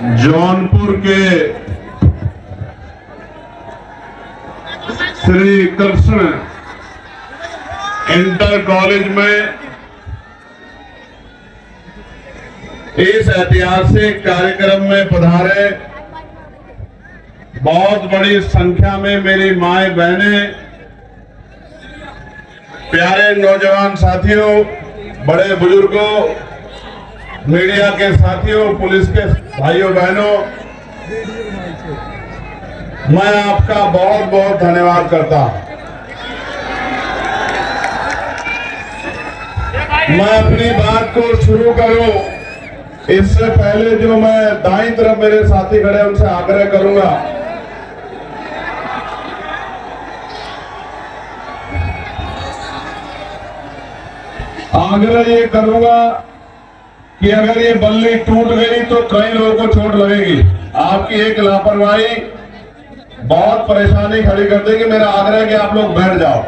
जौनपुर के Shri Krishna inter college में इस ऐतिहासिक कार्यक्रम में पधारे बहुत बड़ी संख्या में मेरी माएं बहनें, प्यारे नौजवान साथियों, बड़े बुजुर्गों, मीडिया के साथियों, पुलिस के भाइयों बहनों, मैं आपका बहुत बहुत धन्यवाद करता हूं। मैं अपनी बात को शुरू करूं इससे पहले जो मैं दाईं तरफ मेरे साथी खड़े उनसे आग्रह करूंगा, आग्रह ये करूंगा कि अगर ये बल्ली टूट गई तो कई लोगों को चोट लगेगी। आपकी एक लापरवाही बहुत परेशानी खड़ी कर देगी। मेरा आग्रह है कि आप लोग बैठ जाओ,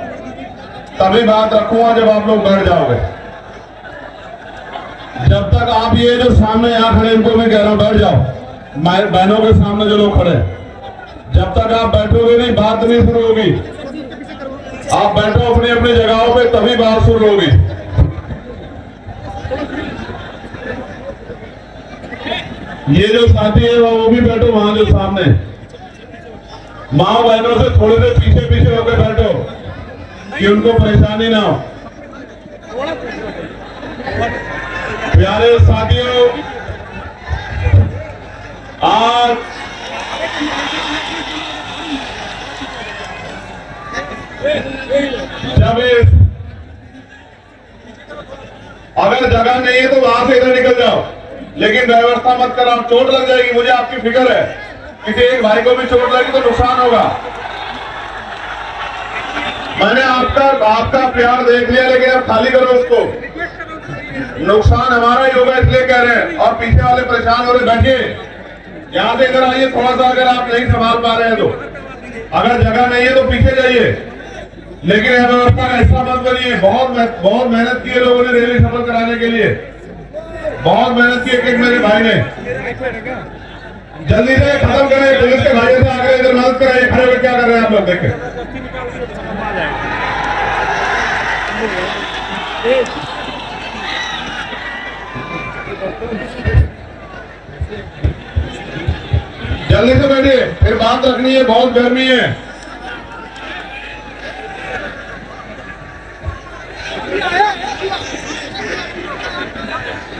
तभी बात रखूंगा जब आप लोग बैठ जाओगे। जब तक आप ये जो सामने यहां खड़े इनको मैं कह रहा हूं बैठ जाओ, बहनों के सामने जो लोग खड़े, जब तक आप बैठोगे नहीं बात नहीं शुरू होगी। आप बैठो अपनी अपनी जगहों पे, तभी बात शुरू होगी। ये जो साथी है वो भी बैठो वहां जो सामने, माँ बहनों से थोड़ी देर पीछे पीछे होकर बैठो कि उनको परेशानी ना हो। प्यारे साथियों, आज जब अगर जगह नहीं है तो वहां से इधर निकल जाओ, लेकिन व्यवस्था मत कराओ, चोट लग जाएगी। मुझे आपकी फिक्र है, किसी एक भाई को भी चोट लगी तो नुकसान होगा। मैंने आपका प्यार देख लिया, लेकिन अब खाली करो उसको, नुकसान हमारा ही होगा इसलिए कह रहे हैं। और पीछे वाले परेशान हो रहे, बैठिए, यहां से इधर आइए थोड़ा सा, अगर आप नहीं संभाल पा रहे हैं तो। अगर जगह नहीं है तो पीछे जाइए, लेकिन यह व्यवस्था का हिस्सा मत बनिए। बहुत मेहनत की है लोगों ने रैली सफल कराने के लिए, बहुत मेहनत की एक मेरे भाई ने। जल्दी से खत्म करें, पुलिस के भाइयों से आगे इधर मदद कराइए। खड़े हुए क्या कर रहे हैं आप लोग, देखें। जल्दी से बैठिए, फिर बात रखनी है, बहुत गर्मी है।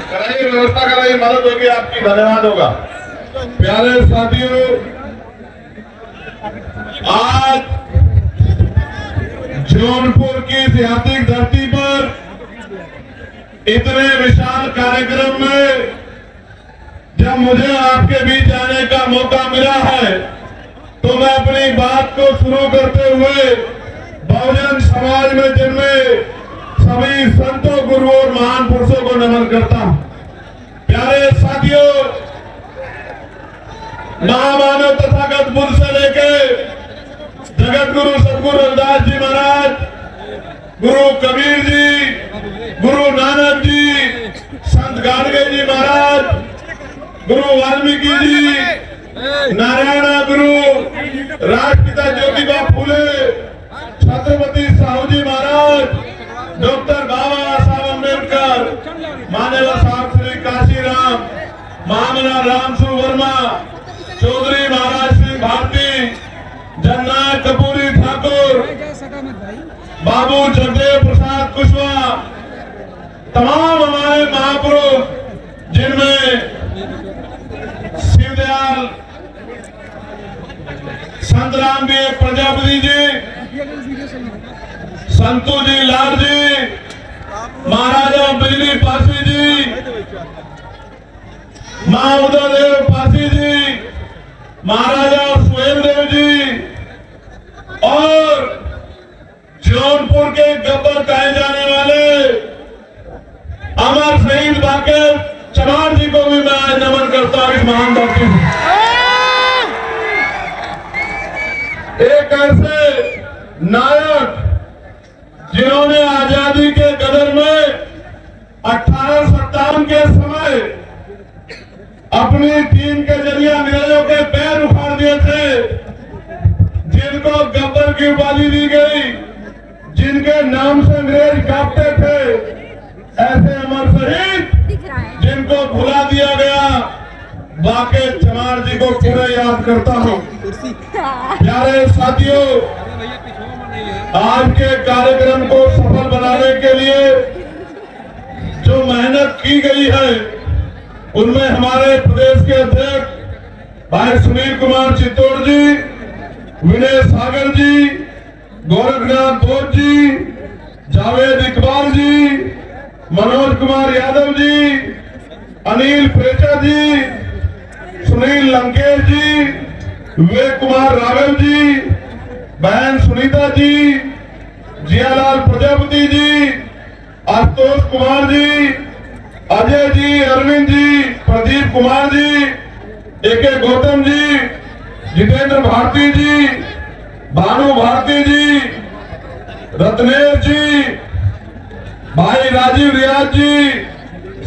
कराइए, व्यवस्था कराइए, मदद होगी आपकी, धन्यवाद होगा। प्यारे साथियों, आज जौनपुर की ऐतिहासिक धरती पर इतने विशाल कार्यक्रम में जब मुझे आपके बीच आने का मौका मिला है, तो मैं अपनी बात को शुरू करते हुए बहुजन समाज में जन्मे सभी संतों, गुरुओं और महान पुरुषों को नमन करता हूं। प्यारे साथियों, महामानव तथागत बुद्ध से लेके जगत गुरु सतगुरु रविदास जी महाराज, गुरु कबीर जी, गुरु नानक जी, संत गाडगे जी महाराज, गुरु वाल्मीकि जी, नारायण गुरु, राष्ट्रपिता ज्योतिबा फूले, छत्रपति साहू जी महाराज, डॉक्टर बाबा साहब अम्बेडकर, मान्यवर साहब श्री काशीराम, महामना रामसु वर्मा, चौधरी महाराज श्री भारती, जननायक कपूरी ठाकुर, बाबू जगदेव प्रसाद कुशवाहा, तमाम हमारे महापुरुष, जिनमें शिवदयाल संत राम जी प्रजापति जी, संतू जी लाल जी, महाराजा बिजली पासी जी, मां उदयदेव पासी जी, महाराजा सुहेल देव जी, और जौनपुर के गब्बर कहे जाने वाले अमर शहीद बाकेर चमार जी को भी मैं आज नमन करता हूं। इस महान धरती एक ऐसे नायक जिन्होंने आजादी के कदर में 1857 के समय अपनी टीम के जरिए अंग्रेजों के पैर उखाड़ दिए थे, जिनको गब्बर की उपाधि दी गई, जिनके नाम से अंग्रेज कांपते थे, ऐसे अमर शहीद जिनको भुला दिया गया, बाके चमार जी को पूरा याद करता हूँ। प्यारे साथियों, आज के कार्यक्रम को सफल बनाने के लिए जो मेहनत की गई है, उनमें हमारे प्रदेश के अध्यक्ष भाई सुनील कुमार चित्तौड़ जी, विनय सागर जी, गोरखनाथ बोध जी, जावेद इकबाल जी, मनोज कुमार यादव जी, अनिल प्रेचा जी, सुनील लंकेश जी, विवेक कुमार राघव जी, बहन सुनीता जी, जियालाल प्रजापति जी, आशुतोष कुमार जी, अजय जी, अरविंद जी, प्रदीप कुमार जी, एके गौतम जी, जितेंद्र भारती जी, भानु भारती जी, रत्नेश जी, भाई राजीव रियाज जी,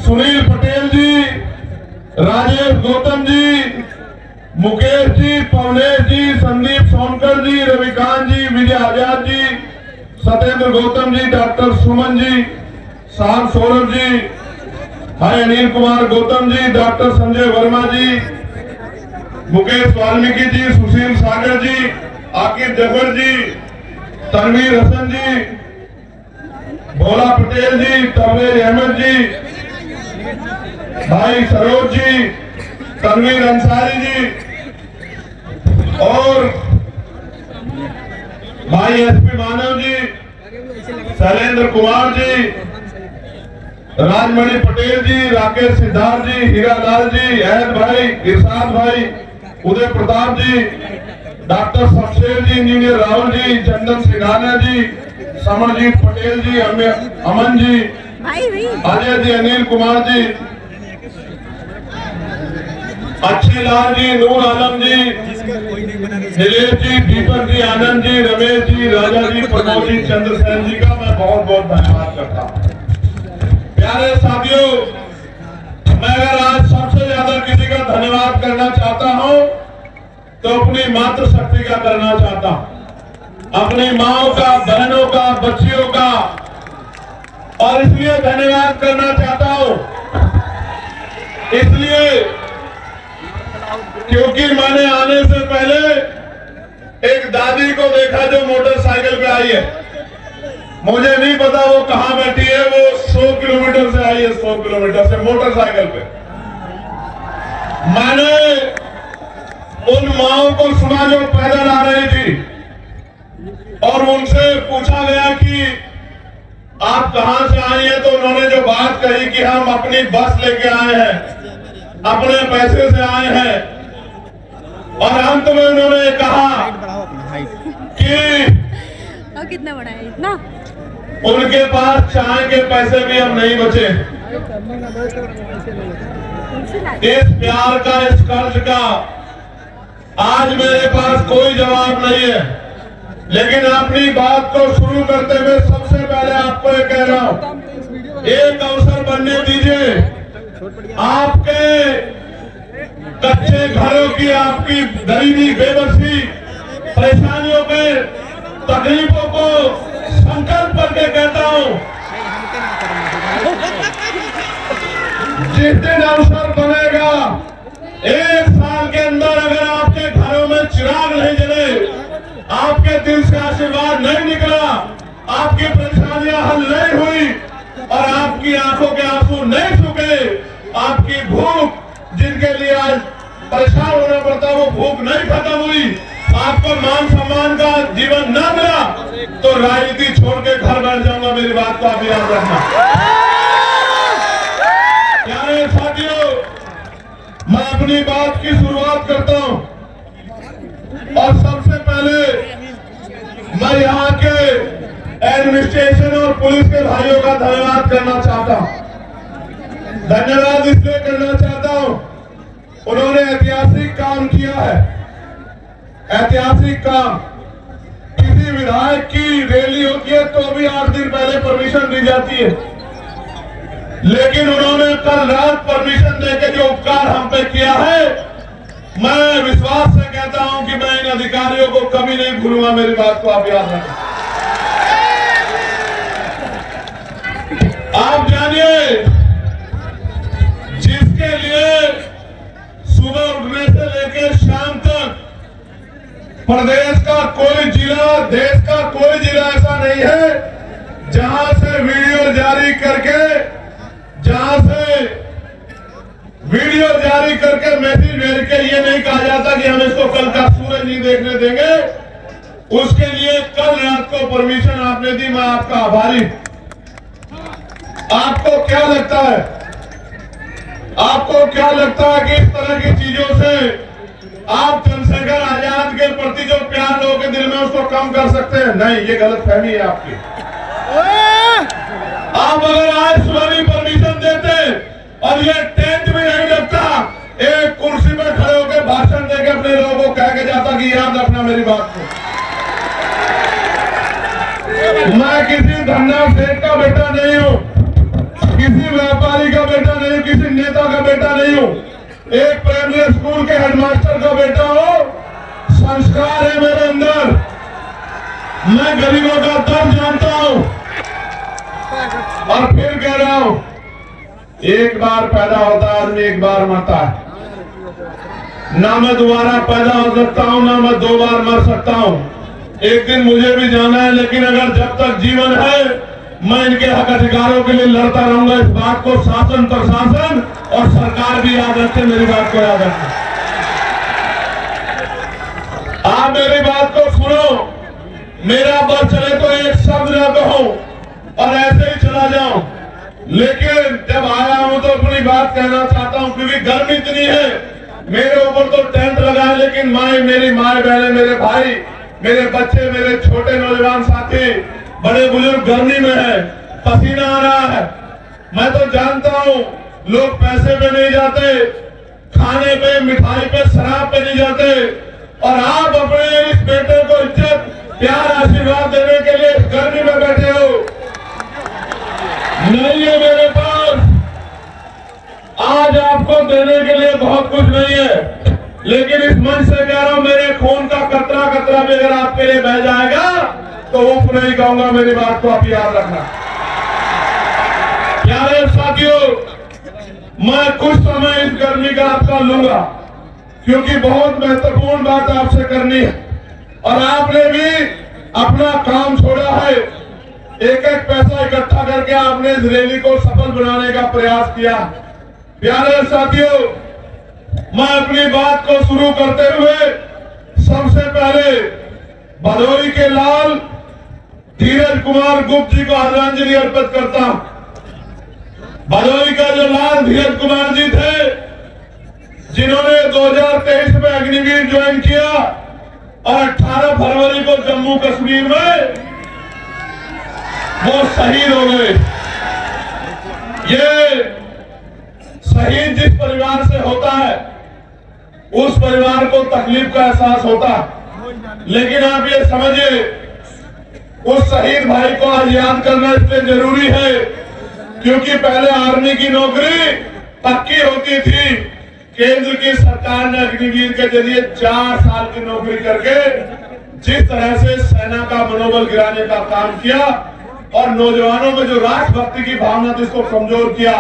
सुनील पटेल जी, राजेश गौतम जी, मुकेश जी, पवनेश जी, संदीप सोनकर जी, रविकांत जी, विजय आजाद जी, सत्येंद्र गौतम जी, डॉक्टर सुमन जी, शाम सौरभ जी, भाई अनिल कुमार गौतम जी, डॉक्टर संजय वर्मा जी, मुकेश वाल्मीकि जी, सुशील सागर जी, आकिब जफर जी, तनवीर हसन जी, भोला पटेल जी, तबरेज अहमद जी, भाई सरोज जी, तनवीर अंसारी जी और भाई एसपी मानव जी, शैलेंद्र कुमार जी, राजमणि पटेल जी, राकेश सिद्धार्थ जी, हीरालाल जी, अहद भाई, इरशाद भाई, उदय प्रताप जी, डॉक्टर शमशेर जी, इंजीनियर राहुल जी, चंदन सिंघानिया जी, समरजीत पटेल जी, अमन जी, अजय जी, अनिल कुमार जी, अच्छी लाल जी, नूर आलम जी, नीलेश जी, दीपक जी, आनंद जी, रमेश जी, राजा जी, प्रमोद जी, चंद्रसेन जी का मैं बहुत बहुत धन्यवाद करता हूँ। प्यारे साथियों, मैं अगर आज सबसे ज्यादा किसी का धन्यवाद करना चाहता हूँ तो अपनी मातृशक्ति का करना चाहता हूँ, अपनी माओ का, बहनों का, बच्चियों का, और इसलिए धन्यवाद करना चाहता हूँ इसलिए क्योंकि मैंने आने से पहले एक दादी को देखा जो मोटरसाइकिल पे आई है। मुझे नहीं पता वो कहां बैठी है, वो 100 किलोमीटर से आई है, 100 किलोमीटर से मोटरसाइकिल पे। मैंने उन माओं को सुना जो पैदल आ रही थी और उनसे पूछा गया कि आप कहां से आई हैं, तो उन्होंने जो बात कही कि हम अपनी बस लेके आए हैं, अपने पैसे से आए हैं, और अंत में उन्होंने कहा कि कितना बड़ा है इतना, उनके पास चाय के पैसे भी हम नहीं बचे। इस प्यार का, इस कर्ज का आज मेरे पास कोई जवाब नहीं है, लेकिन अपनी बात को शुरू करते हुए सबसे पहले आपको ये कह रहा हूं, एक अवसर बनने दीजिए। आपके कच्चे घरों की, आपकी गरीबी, बेबसी, परेशानियों पे, तकलीफों को संकल्प करके कहता हूं, जिस दिन अवसर बनेगा, 1 साल के अंदर अगर आपके घरों में चिराग नहीं जले, आपके दिल से आशीर्वाद नहीं निकला, आपकी परेशानियां हल नहीं हुई और आपकी आंखों के आंसू नहीं सूखे, आपकी भूख, जिनके लिए आज परेशान होना पड़ता, वो भूख नहीं खत्म हुई, आपको मान सम्मान का जीवन न मिला, तो राजनीति छोड़ के घर बैठ जाऊंगा। मेरी बात को आप याद रखना। प्यारे साथियों, मैं अपनी बात की शुरुआत करता हूं और सबसे पहले मैं यहाँ के एडमिनिस्ट्रेशन और पुलिस के भाइयों का धन्यवाद करना चाहता हूं। धन्यवाद इसलिए करना चाहता हूं, उन्होंने ऐतिहासिक काम किया है, ऐतिहासिक काम। किसी विधायक की रैली होती है तो भी 8 दिन पहले परमिशन दी जाती है, लेकिन उन्होंने कल रात परमिशन देकर जो उपकार हम पे किया अधिकारियों को कभी नहीं भूलूंगा, मेरी बात को आप याद रखें। आप जानिए, जिसके लिए सुबह उठने से लेकर शाम तक प्रदेश का कोई जिला, देश का कोई जिला ऐसा नहीं है जहां से वीडियो जारी करके, मैसेज भेज के ये नहीं कहा जाता कि हम इसको कल का सूरज नहीं देखने देंगे। उसके लिए कल रात को परमिशन आपने दी, मैं आपका आभारी। आपको क्या लगता है, कि इस तरह की चीजों से आप चंद्रशेखर आजाद के प्रति जो प्यार लोगों के दिल में उसको कम कर सकते हैं? नहीं, ये गलतफहमी है आपकी। आप अगर आज सुबह भी परमिशन देते और ये टेंट भी नहीं लगता, एक कुर्सी में खड़े होकर भाषण देके अपने लोगों को कह के जाता कि याद रखना मेरी बात को। मैं किसी धन्ना सेठ का बेटा नहीं हूं, किसी व्यापारी का बेटा नहीं हूं, किसी नेता का बेटा नहीं हूं, एक प्राइमरी स्कूल के हेडमास्टर का बेटा हूं। संस्कार है मेरे अंदर, मैं गरीबों का दर्द जानता हूं। और फिर कह रहा हूं, एक बार पैदा होता है आदमी, एक बार मरता है। ना मैं दोबारा पैदा हो सकता हूं, ना मैं 2 बार मर सकता हूं। एक दिन मुझे भी जाना है, लेकिन अगर जब तक जीवन है मैं इनके हक अधिकारों के लिए लड़ता रहूंगा। इस बात को शासन, प्रशासन और सरकार भी याद रखे, मेरी बात को याद रखें। आप मेरी बात को सुनो, मेरा बस चले तो एक शब्द न कहूं और ऐसे ही चला जाऊं, लेकिन जब आया हूं तो अपनी बात कहना चाहता हूं, क्योंकि गर्मी इतनी है। मेरे ऊपर तो टेंट लगा है, लेकिन मेरी माए बहने, मेरे भाई, मेरे बच्चे, मेरे छोटे नौजवान साथी, बड़े बुजुर्ग गर्मी में है, पसीना आ रहा है। मैं तो जानता हूं लोग पैसे पे नहीं जाते, खाने पे, मिठाई पे, शराब पे नहीं जाते, और आप अपने इस बेटे को इज्जत, प्यार, आशीर्वाद देने के लिए गर्मी में बैठे हो। नहीं है मेरे पास आज आपको देने के लिए बहुत कुछ नहीं है, लेकिन इस मंच से कह रहा हूं, मेरे खून का कतरा कतरा भी अगर आपके लिए बह जाएगा तो उफ नहीं कहूंगा, मेरी बात को आप याद रखना। प्यारे साथियों, मैं कुछ समय इस गर्मी का आपका लूंगा, क्योंकि बहुत महत्वपूर्ण बात आपसे करनी है, और आपने भी अपना काम छोड़ा है। एक एक पैसा इकट्ठा करके आपने इस रैली को सफल बनाने का प्रयास किया। प्यारे साथियों, मैं अपनी बात को शुरू करते हुए सबसे पहले भदोही के लाल धीरज कुमार गुप्त जी को आदरांजलि अर्पित करता हूं। भदोही का जो लाल धीरज कुमार जी थे, जिन्होंने 2023 में अग्निवीर ज्वाइन किया और 18 फरवरी को जम्मू कश्मीर में वो शहीद हो गए। ये शहीद जिस परिवार से होता है, उस परिवार को तकलीफ का एहसास होता, लेकिन आप ये समझिए, उस शहीद भाई को आज याद करना इसलिए जरूरी है क्योंकि पहले आर्मी की नौकरी पक्की होती थी। केंद्र की सरकार ने अग्निवीर के जरिए 4 साल की नौकरी करके जिस तरह से सेना का मनोबल गिराने का काम किया और नौजवानों में जो राष्ट्रभक्ति की भावना थी उसको कमजोर किया,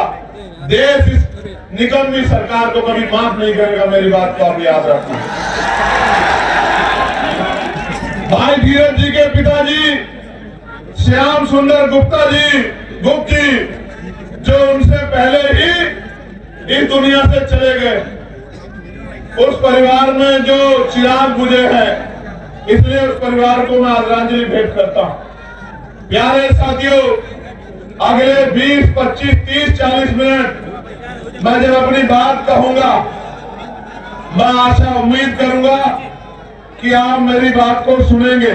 देश इस निकम्मी सरकार को कभी माफ नहीं करेगा, मेरी बात को आप याद रखना। भाई धीरज जी के पिताजी श्याम सुंदर गुप्त जी, जो उनसे पहले ही इस दुनिया से चले गए, उस परिवार में जो चिराग बुझे हैं, इसलिए उस परिवार को मैं आदरांजलि भेंट करता हूं। प्यारे साथियों, अगले 20, 25, 30, 40 मिनट मैं जब अपनी बात कहूंगा, मैं आशा उम्मीद करूंगा कि आप मेरी बात को सुनेंगे,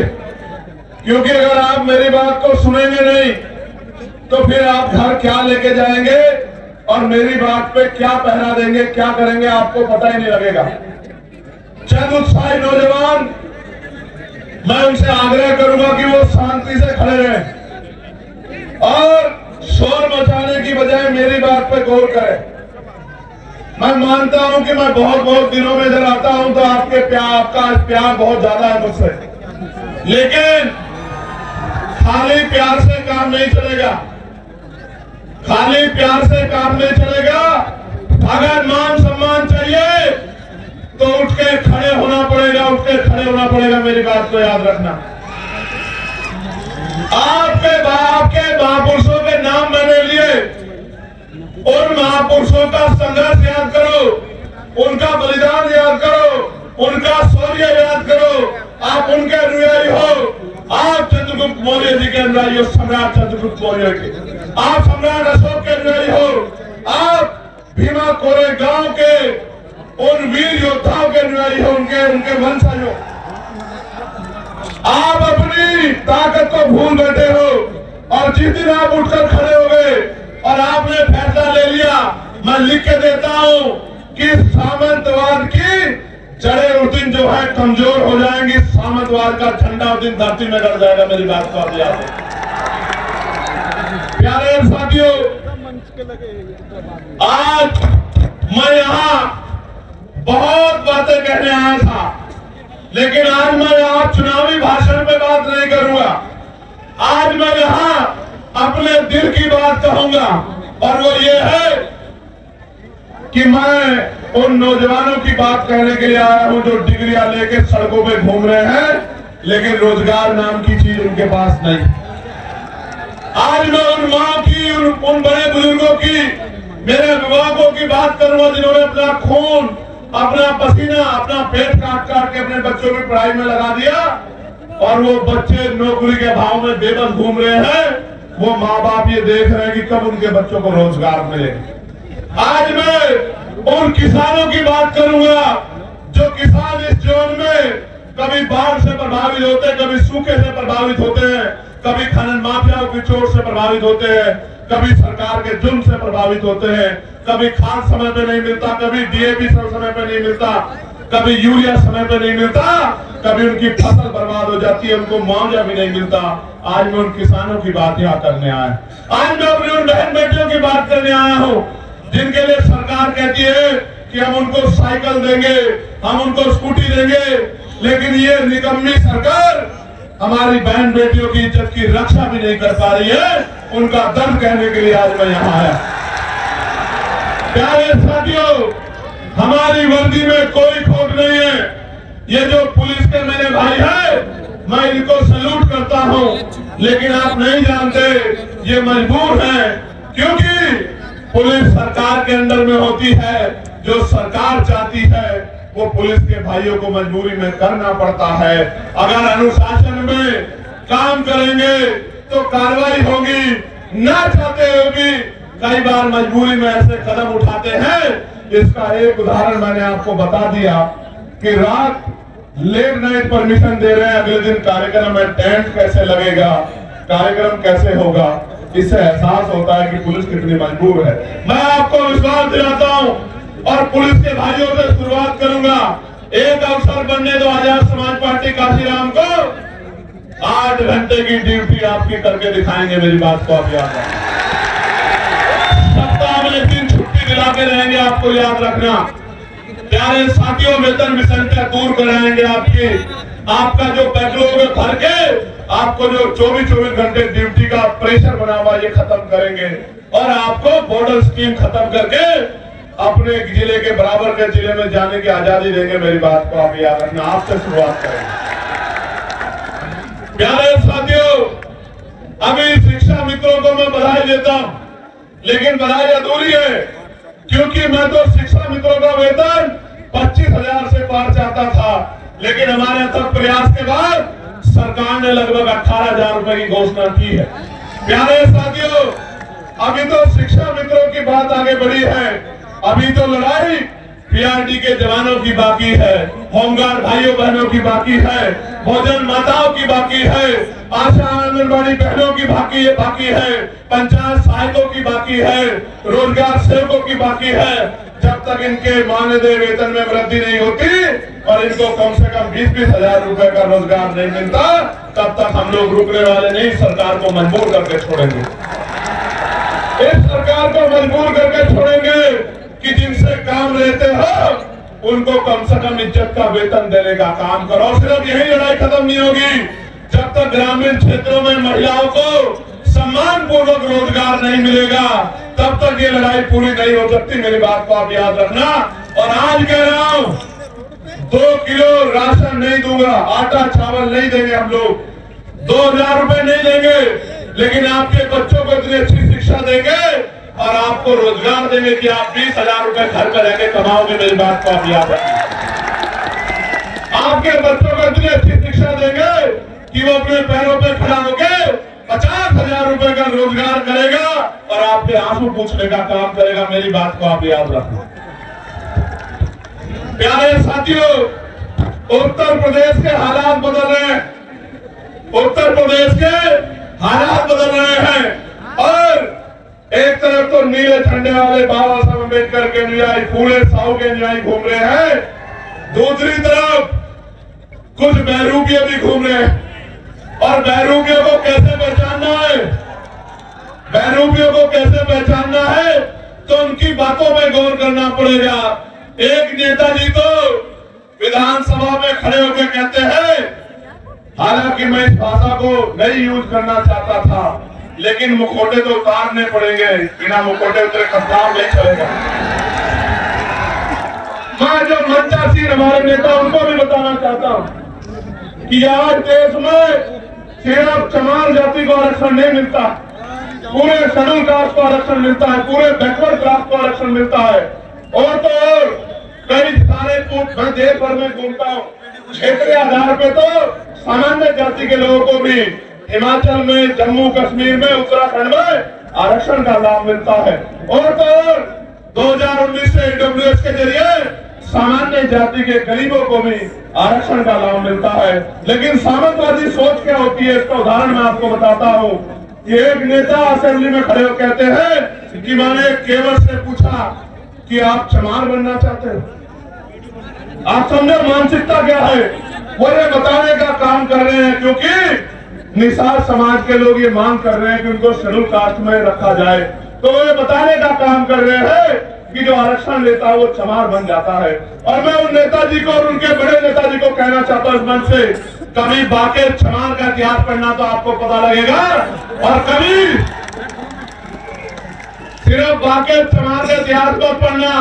क्योंकि अगर आप मेरी बात को सुनेंगे नहीं तो फिर आप घर क्या लेके जाएंगे और मेरी बात पे क्या पहरा देंगे, क्या करेंगे, आपको पता ही नहीं लगेगा। चंद उत्साही नौजवान, मैं उनसे आग्रह करूंगा कि वो शांति से खड़े रहें और शोर मचाने की बजाय मेरी बात पे गौर करें। मैं मानता हूं कि मैं बहुत दिनों में इधर आता हूं तो आपका प्यार बहुत ज्यादा है मुझसे, लेकिन खाली प्यार से काम नहीं चलेगा, खाली प्यार से काम नहीं चलेगा। अगर मान सम्मान चाहिए तो उठ के खड़े होना पड़ेगा, उठ के खड़े होना पड़ेगा। मेरी बात को याद रखना। आपके महापुरुषों के नाम मैंने लिए, उन महापुरुषों का संघर्ष याद करो, उनका बलिदान याद करो, उनका शौर्य याद करो। आप उनके अनुयायी हो, आप चंद्रगुप्त मौर्य जी के अनुयायी हो, सम्राट चंद्रगुप्त मौर्य के, आप सम्राट अशोक के अनुयायी हो, आप भीमा कोरेगांव के उन वीर योद्धाओं के अनुयायी हो, उनके वंशज हो। आप अपनी ताकत को भूल बैठे हो और जिस दिन आप उठकर खड़े हो गए और आपने फैसला ले लिया, मैं लिख के देता हूं कि सामंतवाद की जड़ें उस दिन जो है कमजोर हो जाएंगी, सामंतवाद का झंडा उस दिन धरती में गड़ जाएगा। मेरी बात को आप याद रखें। प्यारे साथियों, आज मैं यहां बहुत बातें कहने आया था, लेकिन आज मैं यहां चुनावी भाषण पे बात नहीं करूंगा। आज मैं यहां अपने दिल की बात कहूंगा, और वो ये है कि मैं उन नौजवानों की बात कहने के लिए आया हूं जो डिग्रियां लेके सड़कों पे घूम रहे हैं, लेकिन रोजगार नाम की चीज उनके पास नहीं। आज मैं उन माँ की, उन बड़े बुजुर्गों की, मेरे अभिभावकों की बात करूंगा जिन्होंने अपना खून, अपना पसीना, अपना पेट काट के अपने बच्चों की पढ़ाई में लगा दिया, और वो बच्चे नौकरी के भाव में बेबस घूम रहे हैं। वो माँ बाप ये देख रहे हैं कि कब उनके बच्चों को रोजगार मिले। आज मैं उन किसानों की बात करूंगा जो किसान इस जोन में कभी बाढ़ से प्रभावित होते हैं, कभी सूखे से प्रभावित होते हैं, कभी खनन माफियाओं की चोट से प्रभावित होते हैं, कभी सरकार के जुर्म से प्रभावित होते हैं, कभी खाद समय पे नहीं मिलता, कभी डीएपी समय पे नहीं मिलता, कभी यूरिया समय पे नहीं मिलता, कभी उनकी फसल बर्बाद हो जाती है, उनको मुआवजा भी नहीं मिलता। आज मैं उन किसानों की बात यहाँ करने आया, आज मैं अपनी उन बहन बेटियों की बात करने आया हूँ जिनके लिए सरकार कहती है कि हम उनको साइकिल देंगे, हम उनको स्कूटी देंगे, लेकिन ये निकम्मी सरकार हमारी बहन बेटियों की इज्जत की रक्षा भी नहीं कर पा रही है। उनका दर्द कहने के लिए आज मैं यहाँ आया। प्यारे साथियों, हमारी वर्दी में कोई खोट नहीं है। ये जो पुलिस के मेरे भाई है, मैं इनको सैल्यूट करता हूँ, लेकिन आप नहीं जानते ये मजबूर हैं, क्योंकि पुलिस सरकार के अंडर में होती है। जो सरकार चाहती है वो पुलिस के भाइयों को मजबूरी में करना पड़ता है। अगर अनुशासन में काम करेंगे तो कार्रवाई होगी, ना चाहते होगी, कई बार मजबूरी में ऐसे कदम उठाते हैं। इसका एक उदाहरण मैंने आपको बता दिया कि रात लेट नाइट परमिशन दे रहे हैं, अगले दिन कार्यक्रम में टेंट कैसे लगेगा, कार्यक्रम कैसे होगा। इससे एहसास होता है कि पुलिस कितनी मजबूर है। मैं आपको विश्वास दिलाता हूं और पुलिस के भाइयों से शुरुआत करूंगा। एक अवसर बनने दो आजाद समाज पार्टी काशीराम को 8 घंटे की ड्यूटी आपकी करके दिखाएंगे। मेरी बात को आप याद रखें। सप्ताह में 1 दिन छुट्टी दिला के रहेंगे, आपको याद रखना। प्यारे साथियों, वेतन विसंख्या दूर कराएंगे आपका जो बैकलॉग है भर के, आपको जो 24 घंटे ड्यूटी का प्रेशर बना हुआ ये खत्म करेंगे, और आपको बॉर्डर स्कीम खत्म करके अपने जिले के बराबर के जिले में जाने की आजादी देंगे। मेरी बात को आप याद रखना। आपसे शुरुआत करेंगे। प्यारे साथियों, अभी शिक्षा मित्रों को मैं बधाई देता हूं, लेकिन बधाई अधूरी है, क्योंकि मैं तो शिक्षा मित्रों का वेतन 25,000 से पार चाहता था, लेकिन हमारे अथक प्रयास के बाद सरकार ने लगभग 18,000 रुपए की घोषणा की है। प्यारे साथियों, अभी तो शिक्षा मित्रों की बात आगे बढ़ी है, अभी तो लड़ाई पीआरडी के जवानों की बाकी है, होमगार्ड भाइयों बहनों की बाकी है, भोजन माताओं की बाकी है, आशा आंगनबाड़ी बहनों की बाकी है, पंचायत सहायकों की बाकी है, रोजगार सेवकों की बाकी है। जब तक इनके मानदेय वेतन में वृद्धि नहीं होती और इनको कम से कम 20-20 हजार रुपए का रोजगार नहीं मिलता, तब तक हम लोग रुकने वाले नहीं, सरकार को मजबूर करके छोड़ेंगे। इस सरकार को मजबूर करके छोड़ेंगे, कि जिनसे काम लेते हो उनको कम से कम इज्जत का वेतन देने का काम करो। और सिर्फ यही लड़ाई खत्म नहीं होगी जब तक ग्रामीण क्षेत्रों में महिलाओं को सम्मान पूर्वक रोजगार नहीं मिलेगा, तब तक ये लड़ाई पूरी नहीं हो सकती। मेरी बात को आप याद रखना। और आज कह रहा हूं 2 किलो राशन नहीं दूंगा, आटा चावल नहीं देंगे हम लोग, 2000 रुपए नहीं देंगे, लेकिन आपके बच्चों को इतनी अच्छी शिक्षा देंगे और आपको रोजगार देंगे कि आप 20,000 रुपए घर पर रहकर कमाओगे। मेरी बात को आप याद रखें। आपके बच्चों को इतनी अच्छी शिक्षा देंगे कि वो अपने पैरों पे खड़ा होकर 50,000 रुपए का रोजगार करेगा और आपके आंसू पूछने का काम करेगा। मेरी बात को आप याद रखें। प्यारे साथियों, उत्तर प्रदेश के हालात बदल रहे हैं, उत्तर प्रदेश के हालात बदल रहे हैं। और एक तरफ तो नीले झंडे वाले बाबा साहब अम्बेडकर के अनुयायी, फूले साहू के अनुयायी घूम रहे हैं, दूसरी तरफ कुछ बहरूपिये भी घूम रहे हैं। और बहरूपियों को कैसे पहचानना है, बहरूपियों को कैसे पहचानना है, तो उनकी बातों में गौर करना पड़ेगा। एक नेताजी तो विधानसभा में खड़े होकर कहते हैं, हालांकि मैं इस भाषा को नहीं यूज करना चाहता था, लेकिन मुखौटे तो उतारने पड़ेंगे, बिना मुखौटे उतरे काम नहीं चलेगा। मैं जो मंचासीन हमारे नेता उनको भी बताना चाहता हूं कि आज देश में सिर्फ चमार जाति को आरक्षण नहीं मिलता, पूरे शेड्यूल कास्ट को आरक्षण मिलता है, पूरे बैकवर्ड क्लास को आरक्षण मिलता है। और तो और कई सारे मैं देश भर में घूमता हूँ, क्षेत्रीय आधार पे तो सामान्य जाति के लोगों को भी हिमाचल में, जम्मू कश्मीर में, उत्तराखंड में आरक्षण का लाभ मिलता है। और तो और 2019 से ईडब्ल्यूएस के जरिए सामान्य जाति के गरीबों को भी आरक्षण का लाभ मिलता है। लेकिन सामंतवादी सोच क्या होती है, इसका उदाहरण मैं आपको बताता हूँ। एक नेता असेंबली में खड़े होकर कहते हैं कि मैंने केवल से पूछा कि आप चमार बनना चाहते हैं। आप समझो मानसिकता क्या है, वो ये बताने का काम कर रहे हैं, क्योंकि निषाद समाज के लोग ये मांग कर रहे हैं कि उनको शेड्यूल कास्ट में रखा जाए, तो वो ये बताने का काम कर रहे हैं कि जो आरक्षण लेता है वो चमार बन जाता है। और मैं उन नेताजी को और उनके बड़े नेताजी को कहना चाहता हूं इस मंच से, कभी बाके चमार का इतिहास पढ़ना तो आपको पता लगेगा, और कभी सिर्फ बाके चमार का इतिहास मत पढ़ना,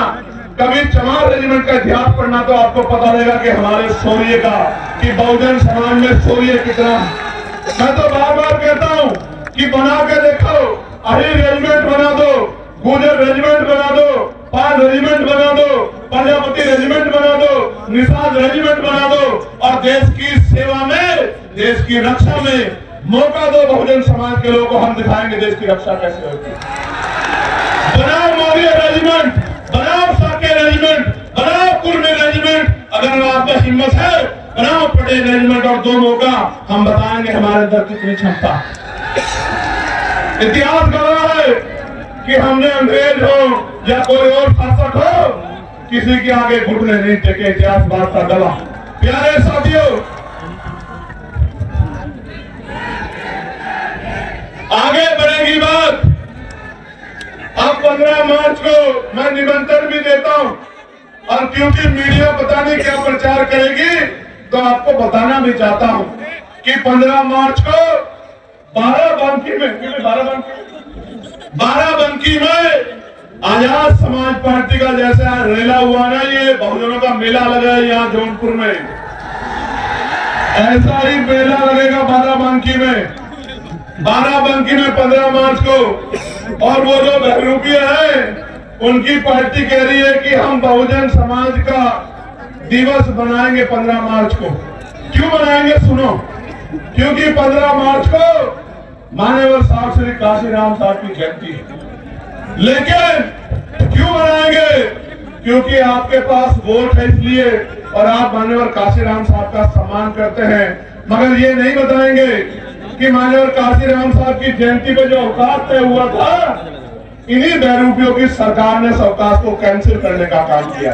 कभी चमार रेजिमेंट का इतिहास पढ़ना तो आपको पता लगेगा कि हमारे शौर्य का, कि बहुजन समाज में शौर्य कितना। मैं तो बार बार कहता हूं कि बना के देखो, अहिर रेजिमेंट बना दो, गुर्जर रेजिमेंट बना दो, पाल रेजिमेंट बना दो, प्रजापति रेजिमेंट बना दो, निषाद रेजिमेंट बना दो, और देश की सेवा में, देश की रक्षा में मौका दो बहुजन समाज के लोगों को। हम दिखाएंगे देश की रक्षा कैसे होती है। बनाओ मौर्य रेजिमेंट, बनाओ साके रेजिमेंट, बनाओ कुर्मी रेजिमेंट, अगर आप में हिम्मत है बनाओ पटेल रेजिमेंट, और 2 मौका हम बताएंगे हमारे अंदर कितनी क्षमता। इतिहास गवाह है कि हमने अंग्रेज हो या कोई और शासक हो, किसी के आगे घुटने नहीं टेके, इतिहास बात का गवाह। प्यारे साथियों, आगे बढ़ेगी बात। अब 15 मार्च को मैं निमंत्रण भी देता हूं, और क्योंकि मीडिया पता नहीं क्या प्रचार करेगी, तो आपको बताना भी चाहता हूं कि 15 मार्च को बाराबंकी में आजाद समाज पार्टी का जैसा रेला हुआ ना, ये बहुजनों का मेला लगा है यहाँ जौनपुर में, ऐसा ही मेला लगेगा बाराबंकी में 15 मार्च को। और वो जो बहरूपिये हैं उनकी पार्टी कह रही है कि हम बहुजन समाज का दिवस बनाएंगे 15 मार्च को। क्यों बनाएंगे सुनो, क्योंकि 15 मार्च को मान्यवर साहब श्री काशीराम साहब की जयंती है। लेकिन क्यों बनाएंगे, क्योंकि आपके पास वोट है इसलिए, और आप मान्यवर काशीराम साहब का सम्मान करते हैं। मगर ये नहीं बताएंगे कि मान्यवर काशीराम साहब की जयंती पे जो अवकाश तय हुआ था, इन्हीं बहरूपियों की सरकार ने इस अवकाश को कैंसिल करने का काम किया।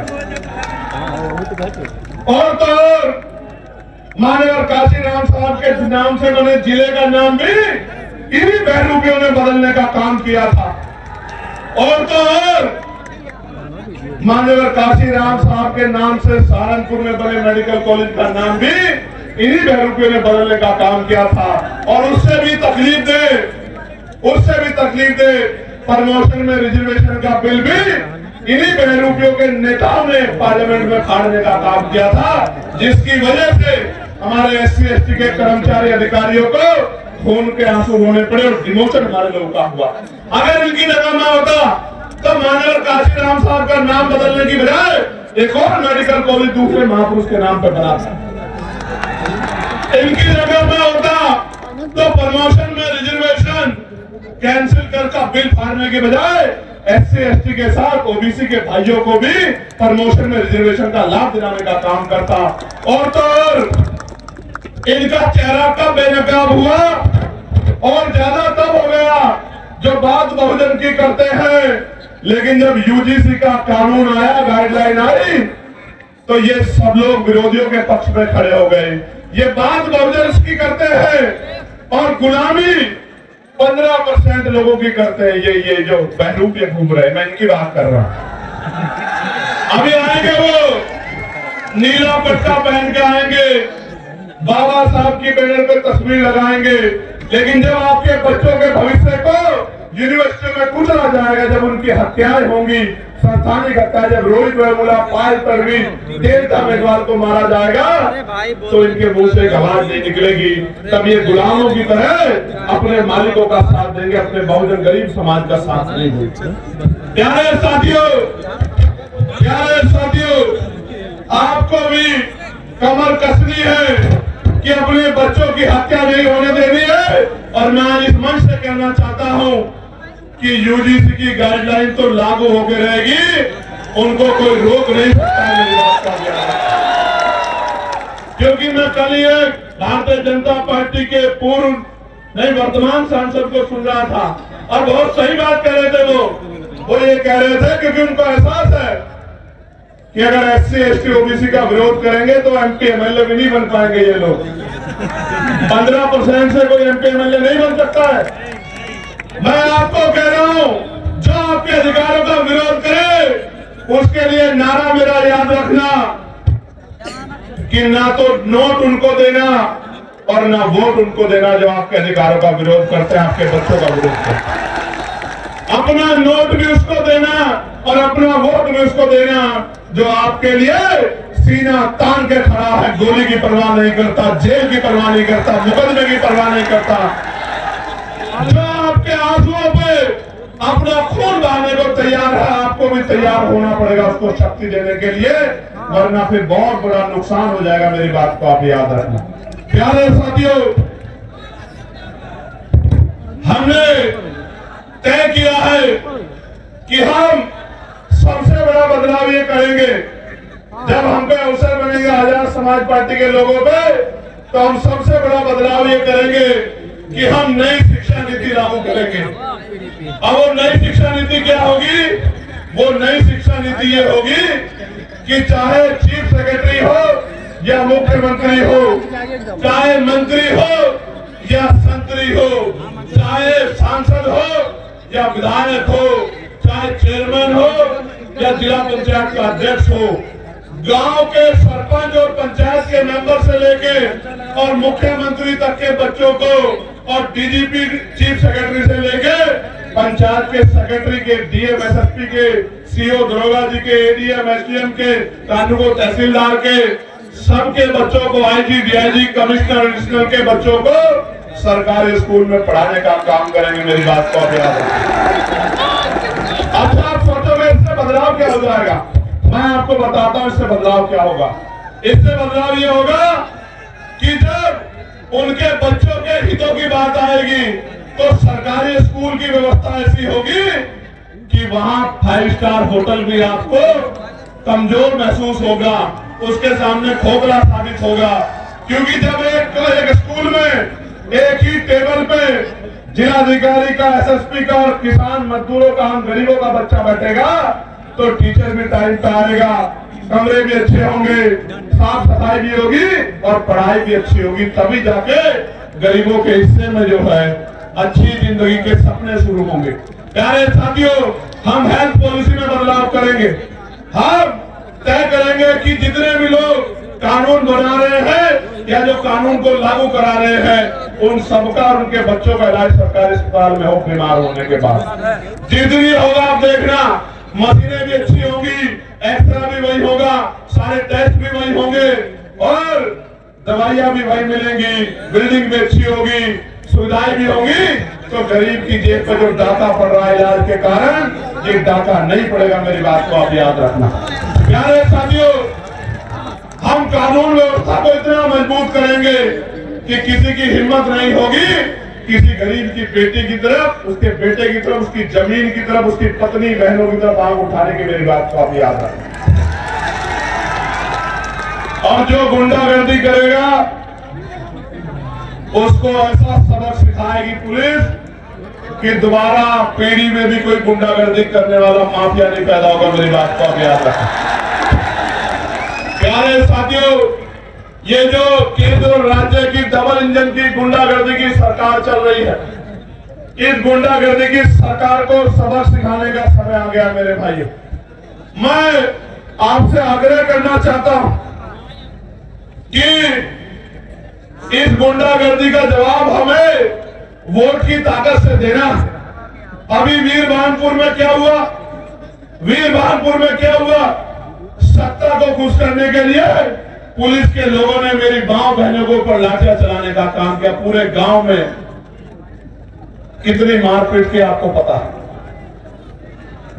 और तो और मान्यवर काशीराम साहब के नाम से बने जिले का नाम भी इन्हीं बहरूपियों ने बदलने का काम किया था। और तो और मान्यवर काशीराम साहब के नाम से सहारनपुर में बने मेडिकल कॉलेज का नाम भी इन्हीं बहरूपियों ने बदलने का काम किया था। और उससे भी तकलीफ दे प्रमोशन में रिजर्वेशन का बिल भी इन्हीं बहरूपियों के नेताओं ने पार्लियामेंट में फाड़ने का काम किया था, जिसकी वजह से हमारे SC ST के कर्मचारी अधिकारियों को खून के आंसू होने पड़े और डिमोशन हमारे लोगों का हुआ। अगर इनकी जगह ना होता तो मान्यवर काशीराम साहब का नाम बदलने की बजाय एक और मेडिकल कॉलेज दूसरे महापुरुष के नाम पर बना था। इनकी जगह में होता तो प्रमोशन में रिजर्वेशन कैंसिल कर बिल फाड़ने के बजाय SC ST के साथ OBC के भाइयों को भी प्रमोशन में रिजर्वेशन का लाभ दिलाने का काम करता। और तो और इनका चेहरा कब बेनकाब हुआ और ज्यादा तब हो गया जो बात बहुजन की करते हैं, लेकिन जब UGC का कानून आया, गाइडलाइन आई, तो ये सब लोग विरोधियों के पक्ष में खड़े हो गए। ये बात बहुजन की करते हैं और गुलामी 15% लोगों की करते हैं। ये जो बहरूप घूम रहे हैं, मैं इनकी बात कर रहा हूं। अभी आएंगे वो नीला पट्टा पहन के आएंगे, बाबा साहब की बैनर पे तस्वीर लगाएंगे, लेकिन जब आपके बच्चों के भविष्य को यूनिवर्सिटी में कूदा जाएगा, जब उनकी हत्याएं होंगी, संस्थानिक हत्या, जब रोहित वेमुला, पायल परवीन, देवता मेघवाल को मारा जाएगा, तो इनके मुंह से आवाज नहीं निकलेगी। तब ये गुलामों की तरह अपने मालिकों का साथ देंगे, अपने बहुजन गरीब समाज का साथ नहीं देंगे। प्यारे साथियों, आपको भी कमर कसनी है कि अपने बच्चों की हत्या नहीं होने देनी है। और मैं आज इस मंच से कहना चाहता हूं कि UGC की गाइडलाइन तो लागू होकर रहेगी, उनको कोई रोक नहीं सकता है। मेरी बात का क्योंकि मैं कल ही एक भारतीय जनता पार्टी के वर्तमान सांसद को सुन रहा था और बहुत सही बात कह रहे थे। वो ये कह रहे थे क्योंकि उनको एहसास है कि अगर SC ST OBC का विरोध करेंगे तो MP MLA भी नहीं बन पाएंगे। ये लोग 15% से कोई MP MLA नहीं बन सकता है। मैं आपको कह रहा हूं, जो आपके अधिकारों का विरोध करे उसके लिए नारा मेरा याद रखना कि ना तो नोट उनको देना और ना वोट उनको देना जो आपके अधिकारों का विरोध करते हैं, आपके बच्चों का विरोध करते हैं। अपना नोट भी उसको देना और अपना वोट भी उसको देना जो आपके लिए सीना तान के खड़ा है, गोली की परवाह नहीं करता, जेल की परवाह नहीं करता, मुकदमे की परवाह नहीं करता, जो आपके आंसुओं पे अपना खून बहाने को तैयार है। आपको भी तैयार होना पड़ेगा उसको शक्ति देने के लिए, वरना फिर बहुत बड़ा नुकसान हो जाएगा। मेरी बात को आप याद रखना। प्यारे साथियों, हमने तय किया है कि हम सबसे बड़ा बदलाव ये करेंगे जब हम पे अवसर बनेगा आजाद समाज पार्टी के लोगों पे, तो हम सबसे बड़ा बदलाव ये करेंगे कि हम नई शिक्षा नीति लागू करेंगे। अब वो नई शिक्षा नीति क्या होगी? वो नई शिक्षा नीति ये होगी कि चाहे चीफ सेक्रेटरी हो या मुख्यमंत्री हो, चाहे मंत्री हो या संतरी हो, चाहे सांसद हो या विधायक हो, चाहे चेयरमैन हो या जिला पंचायत का अध्यक्ष हो, गांव के सरपंच और पंचायत के मेंबर से लेके और मुख्यमंत्री तक के बच्चों को और DGP चीफ सेक्रेटरी से लेके पंचायत के सेक्रेटरी के, DM SSP के, CO दरोगा जी के, ADM SDM के, कानून तहसीलदार के, सबके बच्चों को IG DIG कमिश्नर एडिशनल के बच्चों को सरकारी स्कूल में पढ़ाने का काम करेंगे। मेरी बात को याद रखें। अच्छा, आप सोचोगे इससे बदलाव क्या हो जाएगा? मैं आपको बताता हूं इससे बदलाव क्या होगा। इससे बदलाव ये होगा कि जब उनके बच्चों के हितों की बात आएगी तो सरकारी स्कूल की व्यवस्था ऐसी होगी कि वहां 5 स्टार होटल भी आपको कमजोर महसूस होगा, उसके सामने खोखला साबित होगा। क्योंकि जब एक स्कूल में एक ही टेबल पे जिलाधिकारी का, SSP का और किसान मजदूरों का, हम गरीबों का बच्चा बैठेगा तो टीचर भी टाइम पे आएगा, कमरे भी अच्छे होंगे, साफ सफाई भी होगी और पढ़ाई भी अच्छी होगी। तभी जाके गरीबों के हिस्से में जो है अच्छी जिंदगी के सपने शुरू होंगे। प्यारे साथियों, हम हेल्थ पॉलिसी में बदलाव करेंगे। हम तय करेंगे कि जितने भी लोग कानून बना रहे हैं या जो कानून को लागू करा रहे हैं उन सबका और उनके बच्चों का इलाज सरकारी अस्पताल में हो बीमार होने के बाद। जितनी होगा आप देखना, मशीनें भी अच्छी होंगी, एक्सरा भी वही होगा, सारे टेस्ट भी वही होंगे और दवाइयां भी वही मिलेंगी, बिल्डिंग भी अच्छी होगी, सुविधाएं भी होंगी। तो गरीब की जेब पर जो डाका पड़ रहा है इलाज के कारण, ये डाका नहीं पड़ेगा। मेरी बात को आप याद रखना। प्यारे साथियों, हम कानून व्यवस्था को इतना मजबूत करेंगे कि किसी की हिम्मत नहीं होगी किसी गरीब की बेटी की तरफ, उसके बेटे की तरफ, उसकी जमीन की तरफ, उसकी पत्नी बहनों की तरफ आंख उठाने की। मेरी बात को आप याद रखना। और जो गुंडागर्दी करेगा उसको ऐसा सबक सिखाएगी पुलिस कि दोबारा पीढ़ी में भी कोई गुंडागर्दी करने वाला माफिया नहीं पैदा होगा। मेरी बात को आप याद रखें। प्यारे साथियों, ये जो केंद्र और राज्य की डबल इंजन की गुंडागर्दी की सरकार चल रही है, इस गुंडागर्दी की सरकार को सबक सिखाने का समय आ गया। मेरे भाइयों, मैं आपसे आग्रह करना चाहता हूं कि इस गुंडागर्दी का जवाब हमें वोट की ताकत से देना। अभी वीरभानपुर में क्या हुआ? वीरभानपुर में क्या हुआ? सत्ता को खुश करने के लिए पुलिस के लोगों ने मेरी मां बहनों के ऊपर लाठियां चलाने का काम किया। पूरे गांव में कितनी मारपीट की आपको पता है।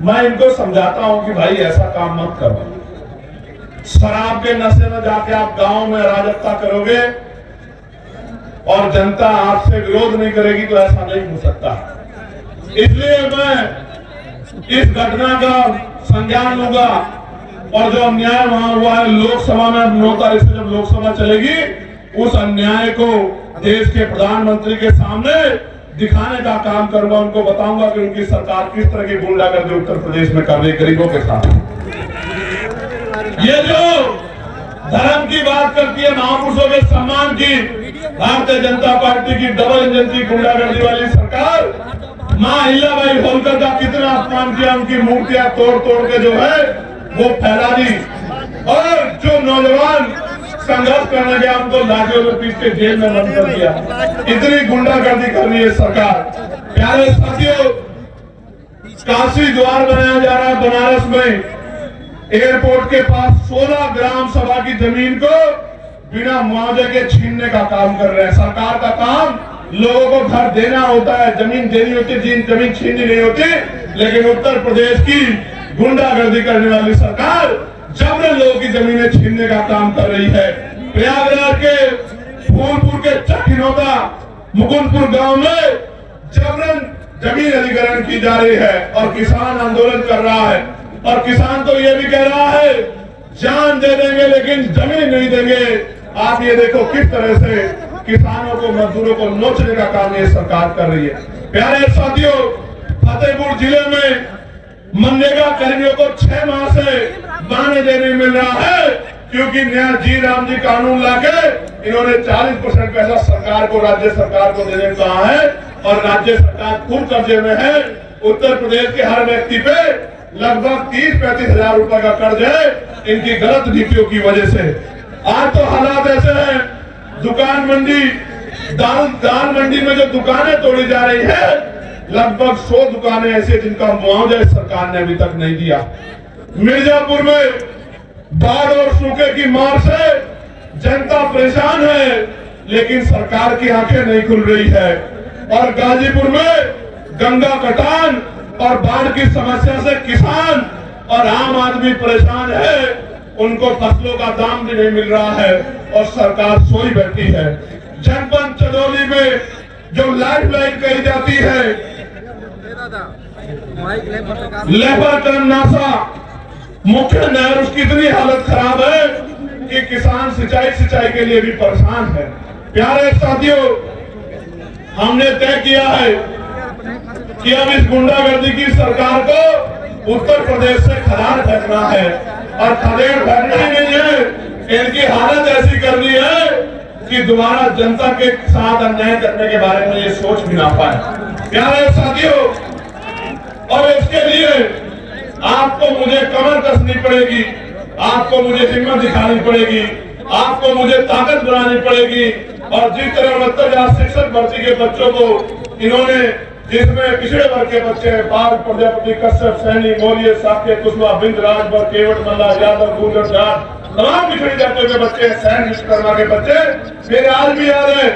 मैं इनको समझाता हूं कि भाई ऐसा काम मत करो। शराब के नशे में जाके आप गांव में अराजकता करोगे और जनता आपसे विरोध नहीं करेगी तो ऐसा नहीं हो सकता। इसलिए मैं इस घटना का संज्ञान लूंगा और जो अन्याय वहां हुआ है लोकसभा में 9 तारीख से जब लोकसभा चलेगी, उस अन्याय को देश के प्रधानमंत्री के सामने दिखाने का काम करूंगा। उनको बताऊंगा कि उनकी सरकार किस तरह की गुंडागर्दी उत्तर प्रदेश में कर रही गरीबों के साथ। ये जो धर्म की बात करती है, महापुरुषों के सम्मान की, भारतीय जनता पार्टी की डबल इंजन की गुंडागर्दी वाली सरकार मां अहिल्याबाई होलकर का कितना अपमान किया। उनकी मूर्तियां तोड़ तोड़ के जो है वो फैला दी और जो नौजवान संघर्ष करने गया उनको लाठियों में पीट के जेल में बंद कर दिया। इतनी गुंडागर्दी कर रही है सरकार। प्यारे साथियों, काशी द्वार बनाया जा रहा है बनारस में। एयरपोर्ट के पास 16 ग्राम सभा की जमीन को बिना मुआवजे के छीनने का काम कर रहे हैं। सरकार का काम लोगों को घर देना होता है, जमीन देनी होती है, जमीन छीननी नहीं होती। लेकिन उत्तर प्रदेश की गुंडागर्दी करने वाली सरकार जबरन लोगों की जमीनें छीनने का काम कर रही है। प्रयागराज के फूलपुर के चकिनोदा मुकुंदपुर गांव में जबरन जमीन अधिग्रहण की जा रही है और किसान आंदोलन कर रहा है। और किसान तो ये भी कह रहा है जान दे देंगे लेकिन जमीन नहीं देंगे। आप ये देखो किस तरह से किसानों को, मजदूरों को नोचने का काम ये सरकार कर रही है। प्यारे साथियों, फतेहपुर जिले में मनरेगा कर्मियों को 6 माह से मानदेय नहीं मिल रहा है क्योंकि नया जी राम जी कानून लाके इन्होंने 40% पैसा सरकार को, राज्य सरकार को देने को कहा है और राज्य सरकार फुल कर्जे में है। उत्तर प्रदेश के हर व्यक्ति पे लगभग 30-35 हजार रुपए का कर्ज है इनकी गलत नीतियों की वजह से। आज तो हालात ऐसे हैं, दुकान मंडी, दाल मंडी में जो दुकानें तोड़ी जा रही है, लगभग 100 दुकानें ऐसी जिनका मुआवजा सरकार ने अभी तक नहीं दिया। मिर्जापुर में बाढ़ और सूखे की मार से जनता परेशान है लेकिन सरकार की आंखें नहीं खुल रही है। और गाजीपुर में गंगा कटान और बाढ़ की समस्या से किसान और आम आदमी परेशान है। उनको फसलों का दाम भी नहीं मिल रहा है और सरकार सोई बैठी है। जनपद चंदौली में जो लाइफ लाइन कही जाती है, लेबर नासा मुख्य नहर, उसकी इतनी हालत खराब है कि किसान सिंचाई के लिए भी परेशान है। प्यारे साथियों, हमने तय किया है कि अब इस गुंडागर्दी की सरकार को उत्तर प्रदेश से खदान फेंकना है और खदेड़ फेंकना ही नहीं है, इनकी हालत ऐसी करनी है कि दोबारा जनता के साथ अन्याय करने के बारे में ये सोच भी ना पाए। प्यारे साथियों, और इसके लिए आपको मुझे कमर कसनी पड़ेगी, आपको मुझे हिम्मत दिखानी पड़ेगी, आपको मुझे ताकत बनानी पड़ेगी। और जिस तरह 69,000 शिक्षक भर्ती के बच्चों को इन्होंने, जिसमें पिछड़े वर्ग के बच्चे हैं, बाल प्रजापति, कश्यप, सैनी, मौर्य, साक्य, कुशवाहा, बिंद, राजभर, केवट, मल्ला, यादव, गुर्जर, जाट, तमाम पिछड़ी जातियों के बच्चे, सैन विश्वकर्मा के बच्चे मेरे आज भी याद है।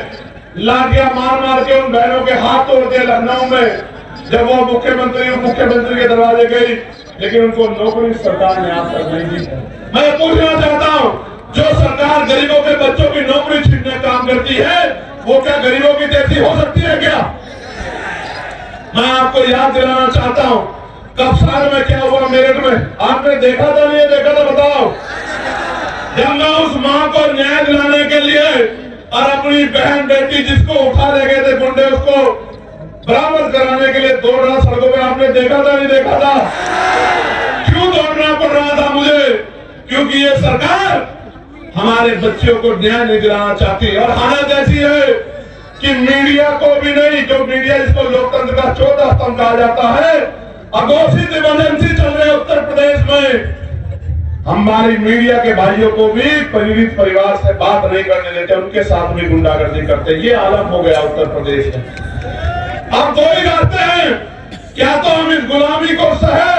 लाठियां मार मार के उन बहनों के हाथ तोड़ दिए लखनऊ में, जब वो मुख्यमंत्री के दरवाजे गई, लेकिन उनको नौकरी सरकार ने आज तक नहीं दी। मैं पूछना चाहता हूँ, जो सरकार गरीबों के बच्चों की नौकरी छीनने का काम करती है, वो क्या गरीबों की जैसी हो सकती है क्या? मैं आपको याद दिलाना चाहता हूँ, कब साल में क्या हुआ मेरठ में, आपने देखा था नहीं देखा था बताओ? जब मैं उस मां को न्याय दिलाने के लिए और अपनी बहन बेटी जिसको उठा ले गए थे गुंडे, उसको बरामद कराने के लिए दौड़ रहा सड़कों पर, आपने देखा था नहीं देखा था? क्यों दौड़ना पड़ रहा था मुझे? क्योंकि ये सरकार हमारे बच्चों को न्याय नहीं दिलाना चाहती। और हालत ऐसी है कि मीडिया को भी नहीं, जो मीडिया जिसको लोकतंत्र का चौथा स्तंभ कहा जाता है, अघोषित इमरजेंसी चल रहे उत्तर प्रदेश में, हमारी मीडिया के भाइयों को भी पीड़ित परिवार से बात नहीं करने देते, उनके साथ भी गुंडागर्दी करते। ये आलम हो गया उत्तर प्रदेश में। अब दो ही रास्ते हैं, क्या तो हम इस गुलामी को सहे,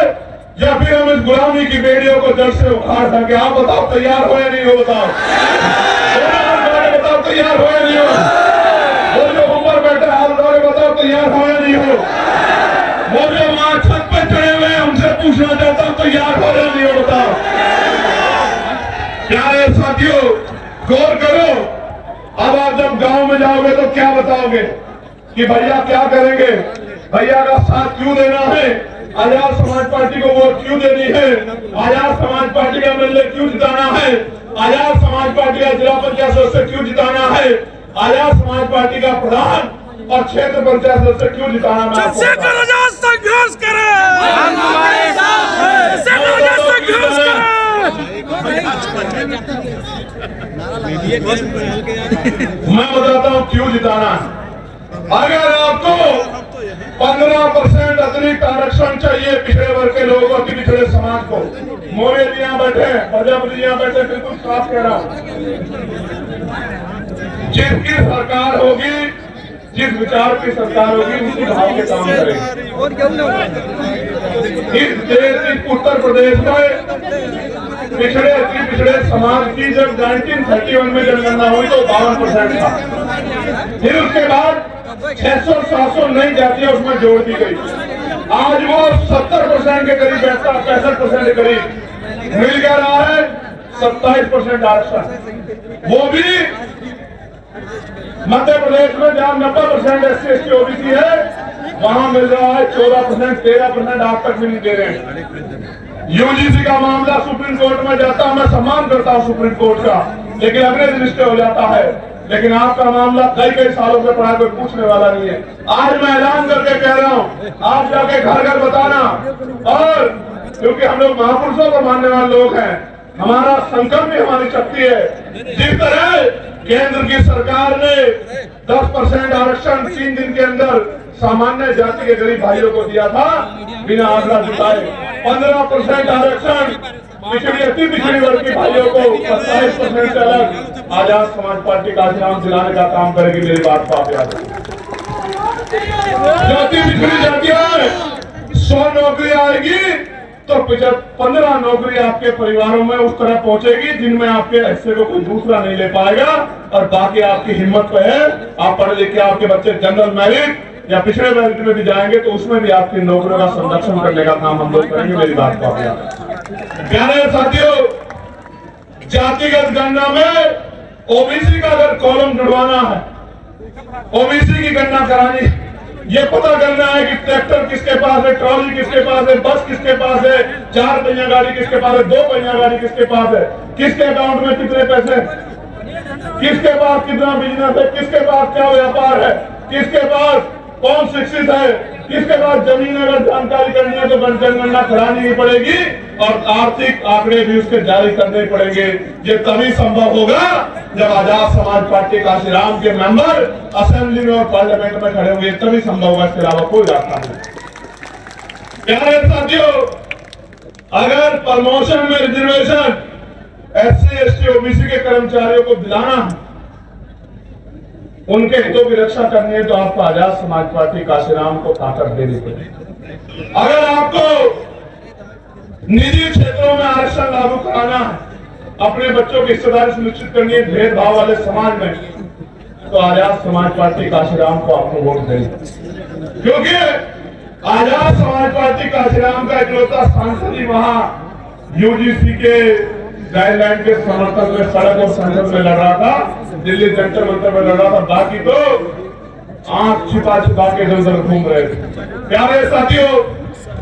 या फिर हम इस गुलामी की बेड़ियों को जड़ से उखाड़ सके। आप बताओ तैयार हो या नहीं हो? बताओ बताओ तैयार हो या नहीं हो? वो जो ऊपर बैठे हाथ उठाओ, बताओ तैयार हो या नहीं हो? वो जो वहां छत पे चढ़े हुए हैं, उनसे पूछना चाहता हूँ तैयार हो या नहीं हो? बताओ। प्यारे साथियों, गौर करो, अब आप जब गांव में जाओगे तो क्या बताओगे कि भैया क्या करेंगे, भैया का साथ क्यों देना है, आजाद समाज पार्टी को वोट क्यों देनी है, आजाद समाज पार्टी का एमएलए क्यों जिताना है, आजाद समाज पार्टी का जिला पंचायत सदस्य क्यों जिताना है, आजाद समाज पार्टी का प्रधान और क्षेत्र पंचायत सदस्य क्यों जिताना है? संघर्ष करें, मैं बताता हूँ क्यों जिताना है। अगर आपको 15% अतिरिक्त आरक्षण चाहिए पिछड़े वर्ग के लोगों की, पिछड़े समाज को, मौर्य जी यहाँ बैठे, प्रजापति यहाँ बैठे, बिल्कुल साफ कह रहा हूँ, जिसकी सरकार होगी, जिस विचार की सरकार होगी, उसी भाव के काम करेगी। इस देश, इस उत्तर प्रदेश में पिछड़े समाज की जब 1931 में जनगणना हुई तो 52% था, फिर उसके बाद 600-700 नई जातियां उसमें जोड़ दी गई। आज वो 70% के करीब, 65% के करीब मिल क्या रहा है, 27% आरक्षण। वो भी मध्य प्रदेश में जहां 90% SC/ST OBC है, वहां मिल रहा है 14%, 13% आज तक भी नहीं दे रहे हैं। यूजीसी का मामला सुप्रीम कोर्ट में जाता है, मैं सम्मान करता हूं सुप्रीम कोर्ट का, लेकिन अगले दिन स्टे हो जाता है। लेकिन आपका मामला कई सालों से पड़ा, कोई पूछने वाला नहीं है। आज मैं ऐलान करके कह रहा हूं, आप जाके घर घर बताना, और क्योंकि हम लोग महापुरुषों को मानने वाले लोग हैं, हमारा संकल्प भी हमारी शक्ति है। जिस तरह केंद्र की सरकार ने 10% आरक्षण 3 दिन के अंदर सामान्य जाति के गरीब भाइयों को दिया था बिना आग्रह जुटाए, 15% आरक्षण अति पिछड़ी वर्ग के भाइयों को 27% से अलग आजाद समाज पार्टी का नाम दिलाने का काम करेगी। मेरी बात को आप याद रखें। अति पिछड़ी जातियां 100 नौकरी आएगी तो 15 नौकरी आपके परिवारों में उस तरह पहुंचेगी जिनमें आपके हिस्से को कोई दूसरा नहीं ले पाएगा, और बाकी आपकी हिम्मत पे है। आप पढ़े लिखे आपके बच्चे जनरल मेरिट या पिछड़े मेरिट में भी जाएंगे तो उसमें भी आपकी नौकरियों का संरक्षण करने का काम हम लोग करेंगे। मेरी बात को आप याद रखें। प्यारे साथियों, जातिगत गणना में ओबीसी का अगर कॉलम जुड़वाना है, ओबीसी की गणना करानी, ये पता करना है कि ट्रैक्टर किसके पास है, ट्रॉली किसके पास है, बस किसके पास है, 4 पहिया गाड़ी किसके पास है, 2 पहिया गाड़ी किसके पास है, किसके अकाउंट में कितने पैसे, किसके पास कितना बिजनेस है, किसके पास क्या व्यापार है, किसके पास कौन शिक्षित है, किसके पास जमीन, अगर जानकारी करनी है तो जनगणना करानी ही पड़ेगी, और आर्थिक आंकड़े भी उसके जारी करने पड़ेंगे। ये तभी संभव होगा जब आजाद समाज पार्टी काशीराम के मेंबर असेंबली में और पार्लियामेंट में खड़े होंगे, तभी संभव होगा, इसके अलावा कोई रास्ता नहीं। प्यारे साथियों, अगर प्रमोशन में रिजर्वेशन SC ST OBC के कर्मचारियों को दिलाना, उनके हितों की रक्षा करनी है, तो आपको आजाद समाज पार्टी काशीराम को ताकत देनी पड़ेगी। अगर आपको निजी क्षेत्रों में आरक्षण लागू कराना है, अपने बच्चों की हिस्सेदारी सुनिश्चित करनी है भेदभाव वाले समाज में, तो आजाद समाज पार्टी काशीराम को आपको वोट देनी, क्योंकि आजाद समाज पार्टी काशीराम का इकलौता सांसद ही वहां UGC के गाइडलाइन के समर्थन में सड़क और संसद में लड़ रहा था, दिल्ली जंतर मंतर में लड़ रहा था, बाकी तो आंख छिपा छिपा के इधर उधर घूम रहे थे। प्यारे साथियों,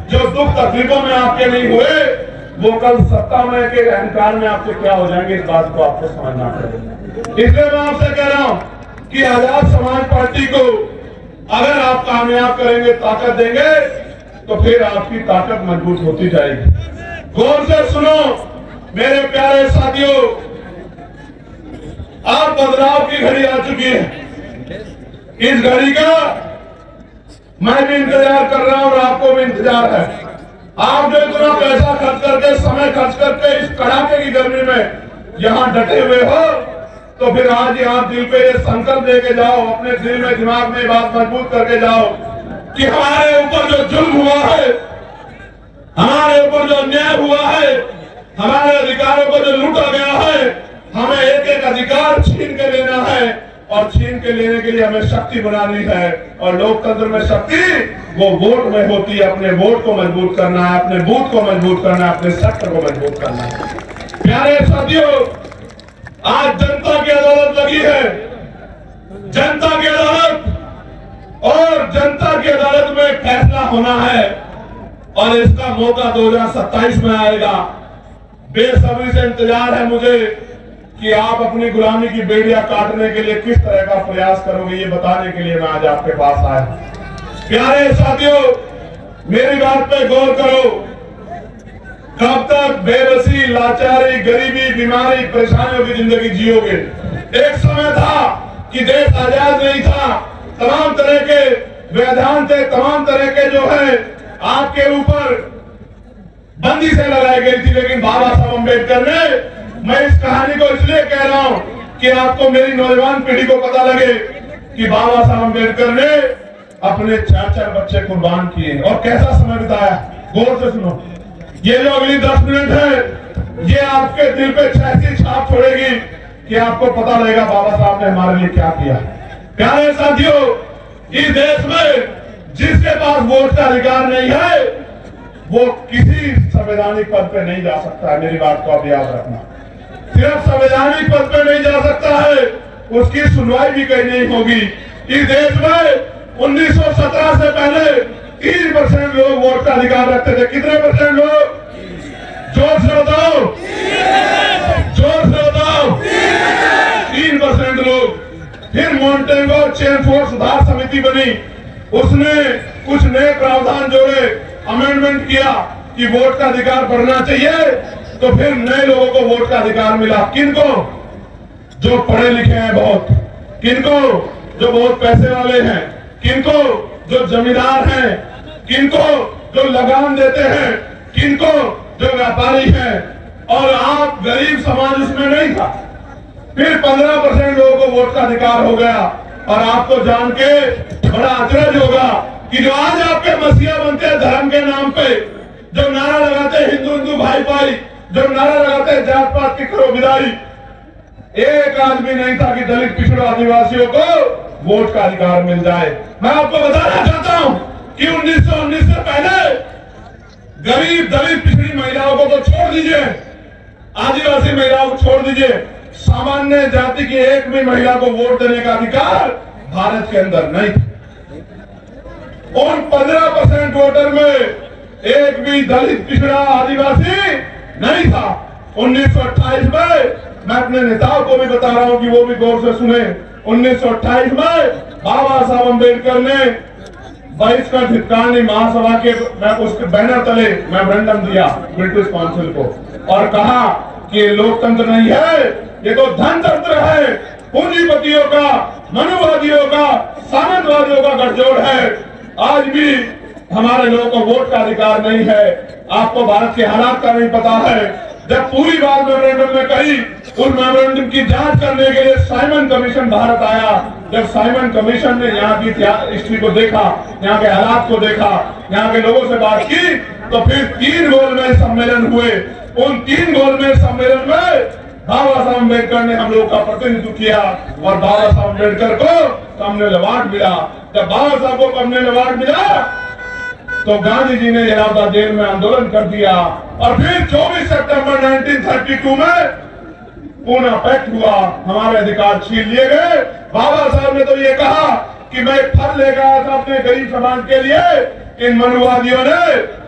जो दुख तकलीफों में आपके नहीं हुए, वो कल सत्ता में के अहंकार में आपसे क्या हो जाएंगे, इस बात को आपको समझना पड़ेगा। इसलिए मैं आपसे कह रहा हूं कि आजाद समाज पार्टी को अगर आप कामयाब करेंगे, ताकत देंगे, तो फिर आपकी ताकत मजबूत होती जाएगी। गौर से सुनो मेरे प्यारे साथियों, अब बदलाव की घड़ी आ चुकी है। इस घड़ी का मैं भी इंतजार कर रहा हूं और आपको भी इंतजार है। आप जो इतना पैसा खर्च करके, समय खर्च करके इस कड़ाके की गर्मी में यहां डटे हुए हो, तो फिर आज यहाँ दिल पे ये संकल्प लेके जाओ, अपने दिल में दिमाग में बात मजबूत करके जाओ कि हमारे ऊपर जो जुल्म हुआ है, हमारे ऊपर जो अन्याय हुआ है, हमारे अधिकारों को जो लूटा गया है, हमें एक एक अधिकार छीन के लेना है, और छीन के लेने के लिए हमें शक्ति बनानी है। और लोकतंत्र में शक्ति वो वोट में होती है। अपने वोट को मजबूत करना है, अपने बूथ को मजबूत करना है, अपने सेक्टर को मजबूत करना है। प्यारे साथियों, आज जनता की अदालत लगी है, जनता की अदालत, और जनता की अदालत में फैसला होना है, और इसका मौका 2027 में आएगा। बेसब्री से इंतजार है मुझे कि आप अपनी गुलामी की बेड़ियां काटने के लिए किस तरह का प्रयास करोगे, ये बताने के लिए मैं आज आपके पास आया। प्यारे साथियों, मेरी बात पे गौर करो। कब तक बेबसी, लाचारी, गरीबी, बीमारी, परेशानियों की जिंदगी जियोगे? एक समय था कि देश आजाद नहीं था, तमाम तरह के व्यवधान थे, तमाम तरह के जो है आपके ऊपर बंदी से लगाई गई थी, लेकिन बाबा साहब अम्बेडकर ने, मैं इस कहानी को इसलिए कह रहा हूं कि आपको, मेरी नौजवान पीढ़ी को पता लगे कि बाबा साहब अम्बेडकर ने अपने 4-4 बच्चे कुर्बान किए और कैसा समय बिताया। गौर से सुनो, ये जो अगली 10 मिनट है, ये आपके दिल पे ऐसी छाप छोड़ेगी कि आपको पता लगेगा बाबा साहब ने हमारे लिए क्या किया। प्यारे साथियों, इस देश में जिसके पास वोट का अधिकार नहीं है, वो किसी संवैधानिक पद पे नहीं जा सकता है। मेरी बात को आप याद रखना। सिर्फ संवैधानिक पद पे नहीं जा सकता है, उसकी सुनवाई भी कहीं नहीं होगी। इस देश में 1917 से पहले 3% लोग वोट का अधिकार रखते थे। कितने परसेंट लोग? जोर से बताओ, जोर से बताओ। 3% लोग। फिर मॉन्टेगो चेमफोर्ड सुधार समिति बनी, उसने कुछ नए प्रावधान जोड़े, अमेंडमेंट किया कि वोट का अधिकार बढ़ना चाहिए, तो फिर नए लोगों को वोट का अधिकार मिला। किनको? जो पढ़े लिखे हैं बहुत, किनको? जो बहुत पैसे वाले हैं, किनको? जो जमींदार हैं, किनको? जो लगान देते हैं, किनको? जो व्यापारी हैं, और आप गरीब समाज उसमें नहीं था। फिर 15% लोगों को वोट का अधिकार हो गया। और आपको जान के बड़ा अचरज होगा कि जो आज आपके मसीहा बनते हैं धर्म के नाम पे, जो नारा लगाते हैं हिंदू हिंदू भाई भाई, जो नारा लगाते हैं जात पात की करो विदाई, एक आदमी नहीं था कि दलित पिछड़ों आदिवासियों को वोट का अधिकार मिल जाए। मैं आपको बताना चाहता हूं कि 1919 से पहले गरीब दलित पिछड़ी महिलाओं को तो छोड़ दीजिए, आदिवासी महिलाओं को छोड़ दीजिए, सामान्य जाति की एक भी महिला को वोट देने का अधिकार भारत के अंदर नहीं। उन 15% वोटर में एक भी दलित पिछड़ा आदिवासी नहीं था। 1928 में, मैं अपने नेताओं को भी बता रहा हूं कि वो भी गौर से सुने, 1928 में बाबा साहब अम्बेडकर ने बहिष्कार धिक्कारणी महासभा के, मैं उसके बैनर तले मेमोरेंडम दिया ब्रिटिश काउंसिल को, और कहा कि ये लोकतंत्र नहीं है, ये तो धनतंत्र है, पूंजीपतियों का, मनुवादियों का, सामंतवादियों का गठजोड़ है। आज भी हमारे लोगों को वोट का अधिकार नहीं है। आपको भारत के हालात का नहीं पता है। जब पूरी बात मेमोरेंडम में कही, उस मेमोरेंडम की जांच करने के लिए साइमन कमीशन भारत आया। जब साइमन कमीशन ने यहाँ की हिस्ट्री को देखा, यहाँ के हालात को देखा, यहाँ के लोगों से बात की, तो फिर 3 गोलमेज सम्मेलन हुए। उन 3 गोलमेज सम्मेलन में बाबा साहब अम्बेडकर ने हम लोग का प्रतिनिधित्व किया और बाबा साहब अम्बेडकर को कम्युनल अवार्ड मिला। जब बाबा साहब को कम्युनल अवार्ड मिला तो गांधी जी ने इलाहाबाद जेल में आंदोलन कर दिया और फिर 24 सितंबर 1932 में पूना पैक्ट हुआ, हमारे अधिकार छीन लिए गए। बाबा साहब ने तो ये कहा कि मैं एक फल लेकर आया था अपने गरीब समाज के लिए, इन मनुवादियों ने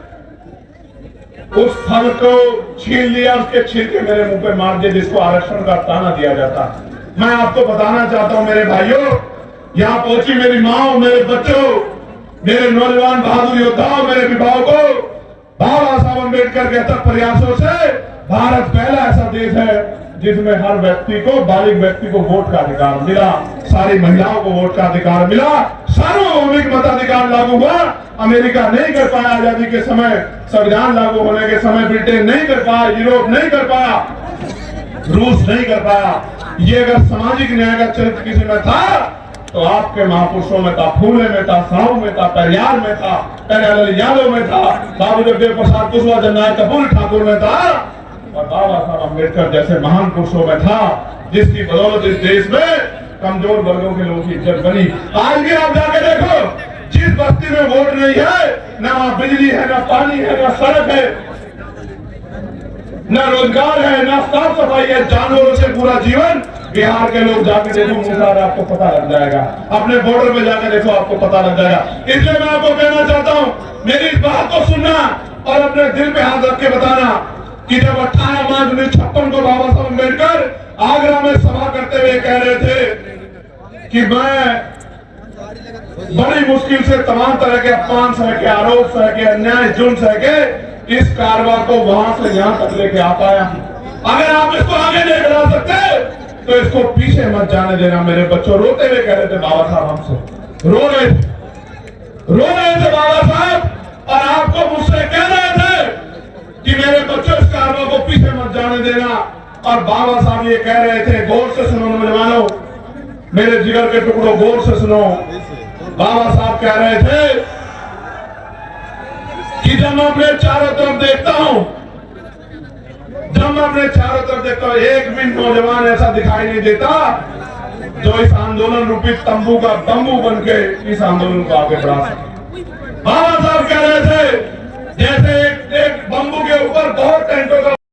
उस फल को छीन लिया, उसके छिलके मेरे मुंह पे मार दिए, जिसको आरक्षण का ताना दिया जाता। मैं आपको बताना चाहता हूं मेरे भाइयों, यहाँ पहुंची मेरी माँ, मेरे बच्चों, मेरे नौजवान बहादुर योद्धाओं, मेरे विभाग को, बाबा साहब अम्बेडकर के अथक प्रयासों से भारत पहला ऐसा देश है जिसमें हर व्यक्ति को, बालिग व्यक्ति को वोट का अधिकार मिला, सारी महिलाओं को वोट का अधिकार मिला, सार्वभौमिक मताधिकार लागू हुआ। अमेरिका नहीं कर पाया आजादी के समय, संविधान लागू होने के समय ब्रिटेन नहीं कर पाया, यूरोप नहीं कर पाया, रूस नहीं कर पाया। ये अगर सामाजिक न्याय का चरित्र किसी में था तो आपके महापुरुषों में था, फूले में था, साहू में था, पेरियार में था, पेरियार यादव में था, बाबू जगदेव प्रसाद कुशवाहा, जननायक कपूर ठाकुर में था और बाबा साहब अम्बेडकर जैसे महान पुरुषों में था, जिसकी बदौलत इस देश में कमजोर वर्गों के लोगों की इज्जत बनी। आज भी आप जाके देखो, जिस बस्ती में वोट नहीं है, ना वहां बिजली है, ना पानी है, ना सड़क है, ना रोजगार है, ना साफ सफाई है, जानवरों से पूरा जीवन। बिहार के लोग जाके देखो मुसार, आपको पता लग जाएगा, अपने बॉर्डर पे जाके देखो, आपको पता लग जाएगा। इसलिए मैं आपको कहना चाहता हूं, मेरी इस बात को सुनना और अपने दिल पे हाथ रख के बताना कि जब 18 मार्च 1956 को बाबा साहब अम्बेडकर आगरा में सभा करते हुए कह रहे थे कि मैं बड़ी मुश्किल से तमाम तरह के अपमान सह के, आरोप सह के, अन्याय जुल्म सह के इस कारवा को वहां से यहां तक लेके आ पाया। अगर आप इसको आगे नहीं बढ़ा सकते तो इसको पीछे मत जाने देना। मेरे बच्चों रोते हुए कह रहे थे बाबा साहब, हमसे रो रहे थे बाबा साहब, और आपको मुझसे कह रहे थे कि मेरे बच्चों इस कारवा को पीछे मत जाने देना। और बाबा साहब ये कह रहे थे, गौर से सुनो नौजवानों, मेरे जिगर के टुकड़ों, गौर से सुनो। बाबा साहब कह रहे थे कि जब मैं अपने चारों तरफ देखता हूं, एक भी नौजवान ऐसा दिखाई नहीं देता जो इस आंदोलन रूपी तंबू का तंबू बन के इस आंदोलन को आगे बढ़ा सके। बाबा साहब कह रहे थे जैसे एक बम्बू के ऊपर बहुत टेंटों का